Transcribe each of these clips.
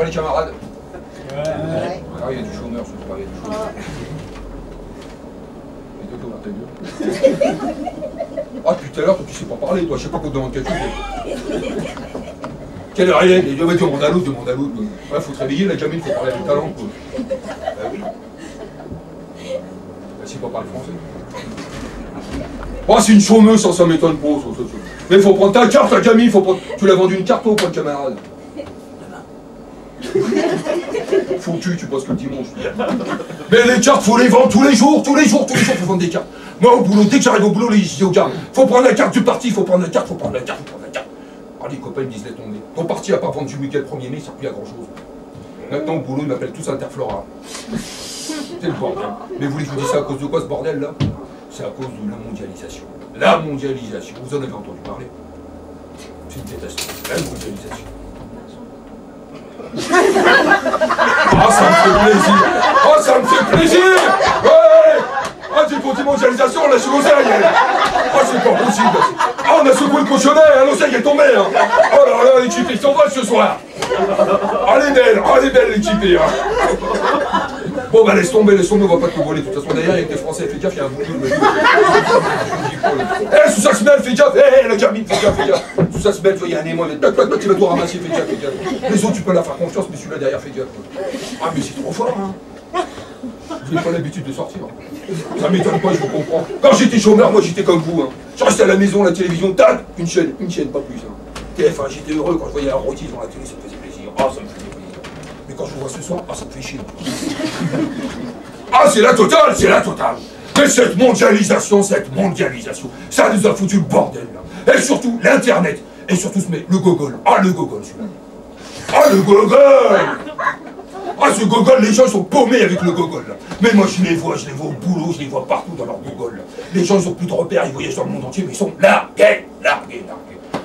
va les camarades? Ouais. Ah, il y a du chômeur ce soir, il y a du chômeur. Et toi, ta gueule. Ah, depuis tout à l'heure, toi, tu sais pas parler, toi, je sais pas qu'on te demande quelque chose. Quelle heure il est? Il va dire demande à l'autre, demande à l'autre. Ouais, faut te réveiller, la gamine, faut parler avec ta langue, quoi. Bah oui. Elle sait pas parler français. Oh, c'est une chômeuse, ça m'étonne pas, ça. Mais il faut prendre ta carte, la gamine, faut prendre... Tu l'as vendu une carte ou pas, le camarade? Foutu, tu passes que le dimanche. Mais les cartes, faut les vendre tous les jours, faut vendre des cartes. Moi, au boulot, dès que j'arrive au boulot, je dis aux gars, faut prendre la carte du parti, faut prendre la carte. Ah, les copains, ils me disent, laisse tomber. Ton parti, à part vendre du week-end 1er mai, ça sert plus à grand-chose. Maintenant, au boulot, ils m'appellent tous Interflora. C'est le bordel. Mais vous voulez que je vous dise ça à cause de quoi, ce bordel-là? C'est à cause de la mondialisation. La mondialisation, vous en avez entendu parler? C'est une catastrophe. La mondialisation. Ah, ça me fait plaisir! Ah, ça me fait plaisir! Ouais! Ah, tu pour mondialisation, on lâche l'oseille! Ah, c'est pas possible! Ah, on a secoué le cochonnet, hein, l'oseille est tombée! Hein. Oh là là, l'équipe, ils s'envolent ce soir! Ah, elle est belle l'équipe! Hein. Bon, bah laisse tomber, on va pas te voler. De toute façon, derrière, avec les Français, fais gaffe, il y a un bout de... Eh, sous sa semelle, fais gaffe! Eh, la gamine, fais gaffe! Sous sa semelle, il y a un aimant, tu vas tout ramasser, fais gaffe! Les autres, tu peux leur faire confiance, mais celui-là derrière, fais gaffe! Ah, mais c'est trop fort, hein! Vous n'avez pas l'habitude de sortir. Ça m'étonne pas, je vous comprends. Quand j'étais chômeur, moi, j'étais comme vous, hein. Je restais à la maison, la télévision, tac, une chaîne, pas plus, hein. TF1, j'étais heureux quand je voyais un rôti dans la télé, ça me faisait plaisir. Ah, ça me faisait plaisir. Mais quand je vous vois ce soir, ah, ça me fait chier. Ah, c'est la totale! Mais cette mondialisation, ça nous a foutu le bordel, là. Et surtout, l'Internet. Et surtout, le gogol. Ah, le gogol, celui-là. Ah, le gogol! Ah, ce gogol, les gens, ils sont paumés avec le gogol, là. Mais moi, je les vois au boulot, je les vois partout dans leur gogol, là. Les gens, ils ont plus de repères, ils voyagent dans le monde entier, mais ils sont largués.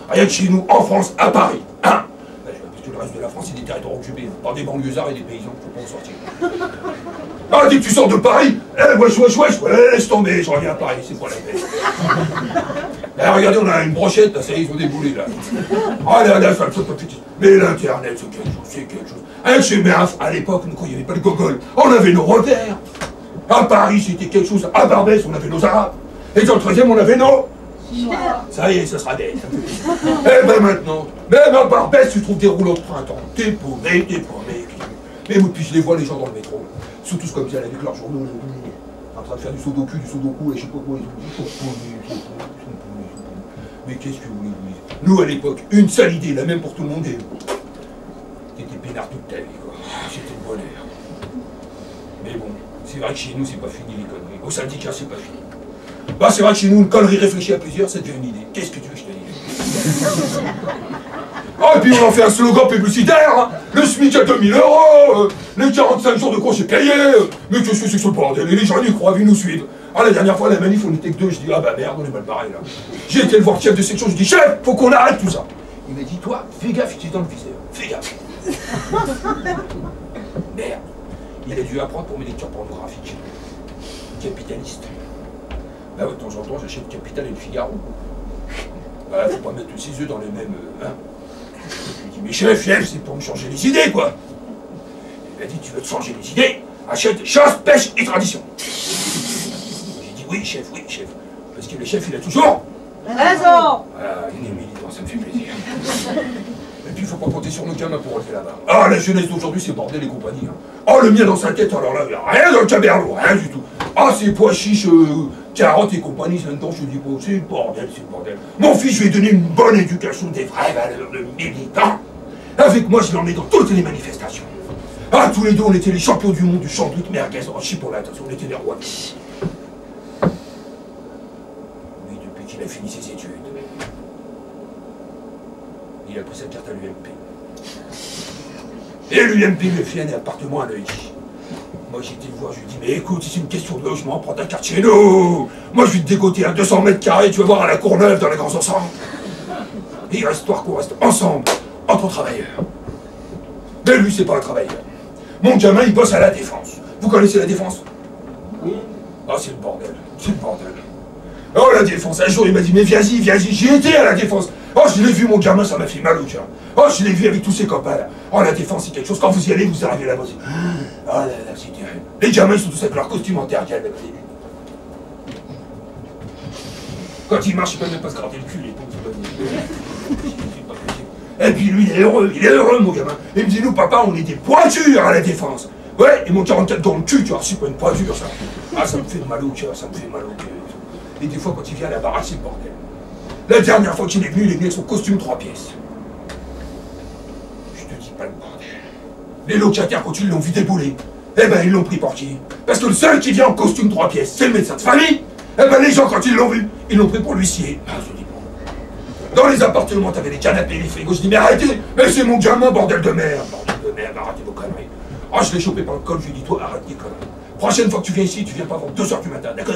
Rien que chez nous, en France, à Paris, hein. Parce que le reste de la France, c'est des territoires occupés, par des banlieusards et des paysans, faut pas en sortir. Ah, dès que tu sors de Paris, wesh, laisse tomber, je reviens à Paris, c'est pas la peine. Eh, regardez, on a une brochette, là, ça y est, ils ont déboulé, là. Ah, là, ça me petit. Mais l'Internet, c'est quelque chose. Hein, chez Méaf, à l'époque, quand il n'y avait pas le gogol, on avait nos repères. À Paris, c'était quelque chose. À Barbès, on avait nos Arabes. Et dans le 13e, on avait nos... Ça y est, ça sera bête. Eh ben maintenant, même à Barbès, tu trouves des rouleaux de printemps. T'es paumé. Mais puis je les vois, les gens dans le métro. Ils sont tous comme ça, avec leurs journaux, en train de faire du sudoku, et je sais pas quoi, ils sont paumés. Mais qu'est-ce que vous voulez vous dire? Nous, à l'époque, une seule idée, la même pour tout le monde, et t'étais peinard toute ta vie, quoi. C'était le bonheur. Mais bon, c'est vrai que chez nous, c'est pas fini les conneries. Au syndicat, c'est pas fini. Bah, c'est vrai que chez nous, une connerie réfléchie à plusieurs, ça devient une idée. Qu'est-ce que tu veux que je te dise? Ah, et puis on en fait un slogan publicitaire, hein. Le SMIC à 2000 €, les 45 jours de congé payés, mais qu'est-ce que c'est que ce bordel? Et les gens y croient, ils nous suivent. Ah, la dernière fois, la manif, on était que deux, je dis, ah bah merde, on est mal barré là. J'ai été le voir chef de section, je dis, chef, faut qu'on arrête tout ça. Il m'a dit, toi, fais gaffe, tu es dans le viseur, fais gaffe. Merde, il a dû apprendre pour mes lectures pornographiques. Capitaliste. Bah ouais, de temps en temps, j'achète Capital et le Figaro. Bah, faut pas mettre tous ses œufs dans les mêmes, hein. Je lui dis, mais chef, c'est pour me changer les idées, quoi. Il m'a dit, tu veux te changer les idées? Achète chasse, pêche et tradition. J'ai dit, oui, chef. Parce que le chef, il a toujours raison. Voilà, il est militant, ça me fait plaisir. Et puis, il faut pas compter sur nos gamins pour relever la barre. Ah, la jeunesse d'aujourd'hui, c'est bordel et compagnie. Hein. Oh, le mien dans sa tête, alors là, il n'y a rien dans le caberlo, rien du tout. Ah, c'est pois chiches, carottes et compagnie, là-dedans, je te dis pas, c'est le bordel. Mon fils, je lui ai donné une bonne éducation, des vraies valeurs de militant. Avec moi, je l'emmène dans toutes les manifestations. Ah, tous les deux, on était les champions du monde du chambric merguez en chipolate, on était les rois. Lui, depuis qu'il a fini ses études, il a pris sa carte à l'UMP. Et l'UMP lui a fait un appartement à l'œil. Moi, j'ai été le voir, je lui ai dit, mais écoute, si c'est une question de logement, prends ta carte chez nous. Moi, je vais te dégoter à 200 mètres carrés, tu vas voir à la Courneuve, dans les grands ensembles. Et il reste histoire qu'on reste ensemble, entre travailleurs. Mais lui, c'est pas un travailleur. Mon gamin, il bosse à la Défense. Vous connaissez la Défense? Oui. Ah, c'est le bordel. Oh, la Défense. Un jour, il m'a dit, mais viens-y. J'y étais à la Défense. Oh, je l'ai vu, mon gamin, ça m'a fait mal au cœur. Oh, je l'ai vu avec tous ses copains, là. Oh, la défense, c'est quelque chose. Quand vous y allez, vous arrivez là-bas. Oh là là, c'est terrible. Les gamins, ils sont tous avec leur costume en terre, quand ils marchent, ils peuvent même pas se gratter le cul, les pauvres. Et puis lui, il est heureux, mon gamin. Il me dit, nous, papa, on est des pointures à la défense. Ouais, et mon 44 dans le cul, tu vois, c'est pas une pointure, ça. Ah, ça me fait mal au cœur, ça me fait mal au cœur. Et des fois, quand il vient à la baraque, c'est le bordel. La dernière fois qu'il est venu avec son costume 3 pièces. Je te dis pas le bordel. Les locataires, quand ils l'ont vu débouler, eh ben, ils l'ont pris pour qui? Parce que le seul qui vient en costume 3 pièces, c'est le médecin de famille. Eh ben, les gens, quand ils l'ont vu, ils l'ont pris pour l'huissier. Ah, je dis bon. Dans les appartements, t'avais des canapés, des frigos. Je dis, mais arrêtez, mais c'est mon gamin, bordel de merde. Bordel de merde, arrêtez vos conneries. Ah, je l'ai chopé par le col, je lui ai dit, toi, arrête tes conneries. Prochaine fois que tu viens ici, tu viens pas avant 2 h du matin, d'accord?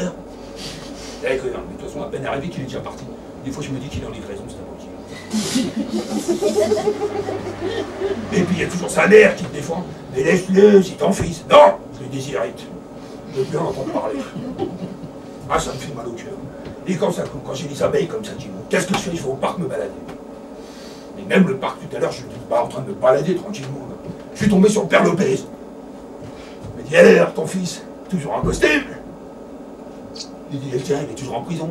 D'accord, mais de toute façon, à peine arrivé qu'il est déjà parti. Des fois, je me dis qu'il est en livraison, c'est un banquier. Et puis, il y a toujours sa mère qui te défend. Mais laisse-le, c'est ton fils. Non, je le désirite. Je veux bien entendre parler. Ah, ça me fait mal au cœur. Et quand j'ai des abeilles comme ça, qu'est-ce que je fais? Je vais au parc me balader. Et même le parc, tout à l'heure, je n'étais pas en train de me balader tranquillement. Là. Je suis tombé sur le père Lopez. Il m'a dit, alors, ton fils, toujours en costume? Il dit, tiens, il est toujours en prison.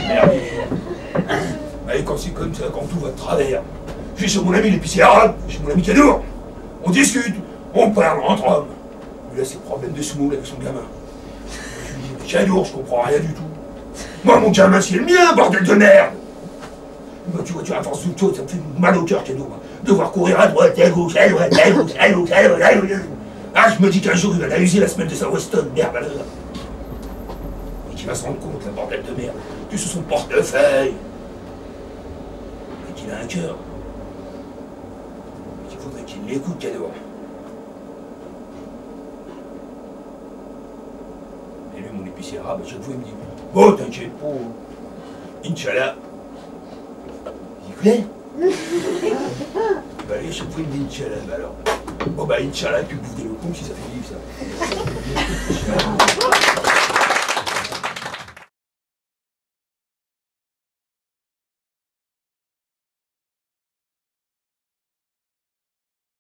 Merde. Et quand c'est comme ça, quand tout va de travers, je vais chez mon ami l'épicier arabe, chez mon ami Kadour. On discute, on parle entre hommes. Lui, là, c'est le problème de semoule avec son gamin. Je lui dis, Kadour, je comprends rien du tout. Moi, mon gamin, c'est le mien, bordel de merde. Moi, tu vois, tu avances toute chose, ça me fait mal au cœur, Kadour. Devoir courir à droite, à gauche, à droite, à gauche, à gauche, à gauche, à gauche. Ah, je me dis qu'un jour, il va la user la semaine de sa Weston, merde alors. Et qu'il va se rendre compte, la bordel de merde, que c'est son portefeuille. Et qu'il a un cœur. Et qu'il faudrait qu'il l'écoute, Kadour. Et lui, mon épicier arabe, à chaque fois, il me dit, bon, t'inquiète pas, Inch'Allah. Il dit, bah, allez, à chaque fois, il me dit Inch'Allah, bah alors. Bon, bah, Inch'Allah, tu bouffes des locaux si ça fait vivre, ça.